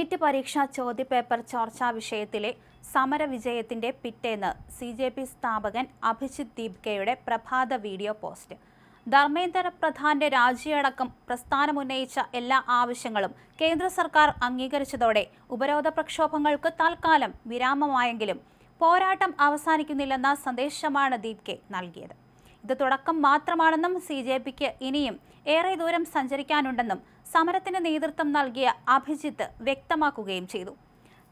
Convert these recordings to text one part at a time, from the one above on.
NEET പരീക്ഷാ ചോദ്യപേപ്പർ ചോർച്ചാ വിഷയത്തിലെ സമരവിജയത്തിന്റെ പിറ്റേന്ന് CJP സ്ഥാപകൻ അഭിജിത്ത് ദീപ്കയുടെ പ്രഭാത വീഡിയോ പോസ്റ്റ്. ധർമ്മേന്ദ്ര പ്രധാന്റെ രാജിയടക്കം പ്രസ്ഥാനമുന്നയിച്ച എല്ലാ ആവശ്യങ്ങളും കേന്ദ്ര സർക്കാർ അംഗീകരിച്ചതോടെ ഉപരോധ പ്രക്ഷോഭങ്ങൾക്ക് തൽക്കാലം വിരാമമായെങ്കിലും പോരാട്ടം അവസാനിക്കുന്നില്ലെന്ന സന്ദേശമാണ് ദീപ്കെ നൽകിയത്. ഇത് തുടക്കം മാത്രമാണെന്നും CJPക്ക് ഇനിയും ഏറെ ദൂരം സഞ്ചരിക്കാനുണ്ടെന്നും സമരത്തിന് നേതൃത്വം നൽകിയ അഭിജിത്ത് വ്യക്തമാക്കുകയും ചെയ്തു.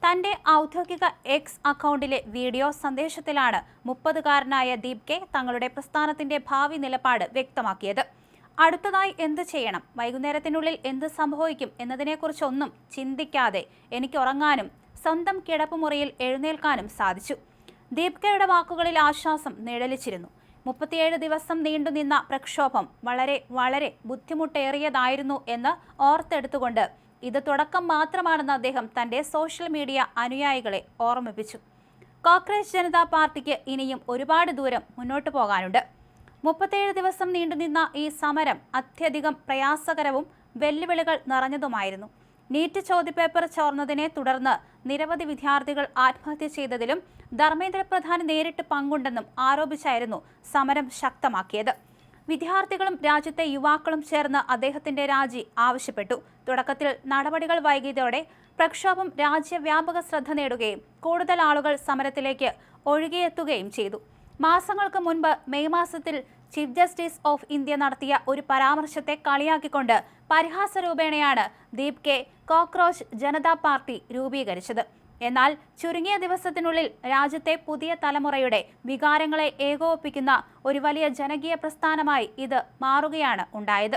തന്റെ ഔദ്യോഗിക എക്സ് അക്കൗണ്ടിലെ വീഡിയോ സന്ദേശത്തിലാണ് 30-കാരനായ ദീപ്കെ തങ്ങളുടെ പ്രസ്ഥാനത്തിന്റെ ഭാവി നിലപാട് വ്യക്തമാക്കിയത്. അടുത്തതായി എന്ത് ചെയ്യണം, വൈകുന്നേരത്തിനുള്ളിൽ എന്ത് സംഭവിക്കും എന്നതിനെക്കുറിച്ചൊന്നും ചിന്തിക്കാതെ എനിക്ക് ഉറങ്ങാനും സ്വന്തം കിടപ്പുമുറിയിൽ എഴുന്നേൽക്കാനും സാധിച്ചു. ദീപ്കയുടെ വാക്കുകളിൽ ആശ്വാസം നിഴലിച്ചിരുന്നു. 37 ദിവസം നീണ്ടുനിന്ന പ്രക്ഷോഭം വളരെ ബുദ്ധിമുട്ടേറിയതായിരുന്നു എന്ന് ഓർത്തെടുത്തുകൊണ്ട് ഇത് തുടക്കം മാത്രമാണെന്ന് അദ്ദേഹം തന്റെ സോഷ്യൽ മീഡിയ അനുയായികളെ ഓർമ്മിപ്പിച്ചു. കോക്രോച്ച് ജനതാ പാർട്ടിക്ക് ഇനിയും ഒരുപാട് ദൂരം മുന്നോട്ട് പോകാനുണ്ട്. 37 ദിവസം നീണ്ടുനിന്ന ഈ സമരം അത്യധികം പ്രയാസകരവും വെല്ലുവിളികൾ നിറഞ്ഞതുമായിരുന്നു. നീറ്റ് ചോദ്യപേപ്പർ ചോർന്നതിനെ തുടർന്ന് നിരവധി വിദ്യാർത്ഥികൾ ആത്മഹത്യ ചെയ്തതിലും ധർമ്മേന്ദ്ര പ്രധാൻ നേരിട്ട് പങ്കുണ്ടെന്നും ആരോപിച്ചായിരുന്നു സമരം ശക്തമാക്കിയത്. വിദ്യാർത്ഥികളും രാജ്യത്തെ യുവാക്കളും ചേർന്ന് അദ്ദേഹത്തിന്റെ രാജി ആവശ്യപ്പെട്ടു. തുടക്കത്തിൽ നടപടികൾ വൈകിയതോടെ പ്രക്ഷോഭം രാജ്യവ്യാപക ശ്രദ്ധ നേടുകയും കൂടുതൽ ആളുകൾ സമരത്തിലേക്ക് ഒഴുകിയെത്തുകയും ചെയ്തു. മാസങ്ങൾക്ക് മുൻപ് മെയ് മാസത്തിൽ ചീഫ് ജസ്റ്റിസ് ഓഫ് ഇന്ത്യ നടത്തിയ ഒരു പരാമർശത്തെ കളിയാക്കിക്കൊണ്ട് പരിഹാസരൂപേണയാണ് ദീപ്കെ കോക്രോച്ച് ജനതാ പാർട്ടി രൂപീകരിച്ചത്. എന്നാൽ ചുരുങ്ങിയ ദിവസത്തിനുള്ളിൽ രാജ്യത്തെ പുതിയ തലമുറയുടെ വികാരങ്ങളെ ഏകോപിപ്പിക്കുന്ന ഒരു വലിയ ജനകീയ പ്രസ്ഥാനമായി ഇത് മാറുകയാണ് ഉണ്ടായത്.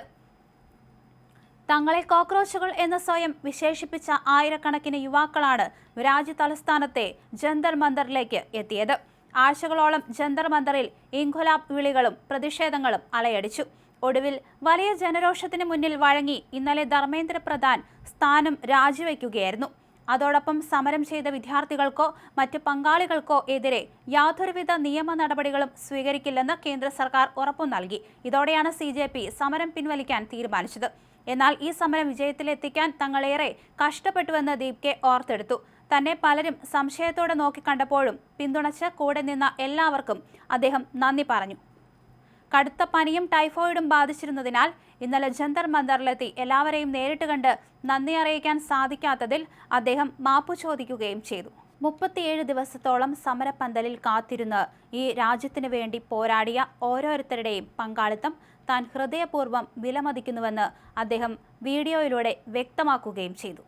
തങ്ങളെ കോക്രോച്ചുകൾ എന്ന് സ്വയം വിശേഷിപ്പിച്ച ആയിരക്കണക്കിന് യുവാക്കളാണ് രാജ്യ തലസ്ഥാനത്തെ ജന്തർ മന്ദറിലേക്ക് എത്തിയത്. ആഴ്ചകളോളം ജന്തർ മന്ദറിൽ ഇൻഖുലാബ് വിളികളും പ്രതിഷേധങ്ങളും അലയടിച്ചു. ഒടുവിൽ വലിയ ജനരോഷത്തിന് മുന്നിൽ വഴങ്ങി ഇന്നലെ ധർമ്മേന്ദ്ര പ്രധാൻ സ്ഥാനം രാജിവെക്കുകയായിരുന്നു. അതോടൊപ്പം സമരം ചെയ്ത വിദ്യാർത്ഥികൾക്കോ മറ്റ് പങ്കാളികൾക്കോ എതിരെ യാതൊരുവിധ നിയമ നടപടികളും സ്വീകരിക്കില്ലെന്ന് കേന്ദ്ര സർക്കാർ ഉറപ്പു നൽകി. ഇതോടെയാണ് CJP സമരം പിൻവലിക്കാൻ തീരുമാനിച്ചത്. എന്നാൽ ഈ സമരം വിജയത്തിലെത്തിക്കാൻ തങ്ങളേറെ കഷ്ടപ്പെട്ടുവെന്ന് ദീപ്കെ ഓർത്തെടുത്തു. തന്നെ പലരും സംശയത്തോടെ നോക്കിക്കണ്ടപ്പോഴും പിന്തുണച്ച് കൂടെ നിന്ന എല്ലാവർക്കും അദ്ദേഹം നന്ദി പറഞ്ഞു. കടുത്ത പനിയും ടൈഫോയിഡും ബാധിച്ചിരുന്നതിനാൽ ഇന്നലെ ജന്തർ മന്ദറിലെത്തി എല്ലാവരെയും നേരിട്ട് കണ്ട് നന്ദി അറിയിക്കാൻ സാധിക്കാത്തതിൽ അദ്ദേഹം മാപ്പു ചോദിക്കുകയും ചെയ്തു. 37 ദിവസത്തോളം സമരപ്പന്തലിൽ കാത്തിരുന്ന് ഈ രാജ്യത്തിനു വേണ്ടി പോരാടിയ ഓരോരുത്തരുടെയും പങ്കാളിത്തം താൻ ഹൃദയപൂർവ്വം വിലമതിക്കുന്നുവെന്ന് അദ്ദേഹം വീഡിയോയിലൂടെ വ്യക്തമാക്കുകയും ചെയ്തു.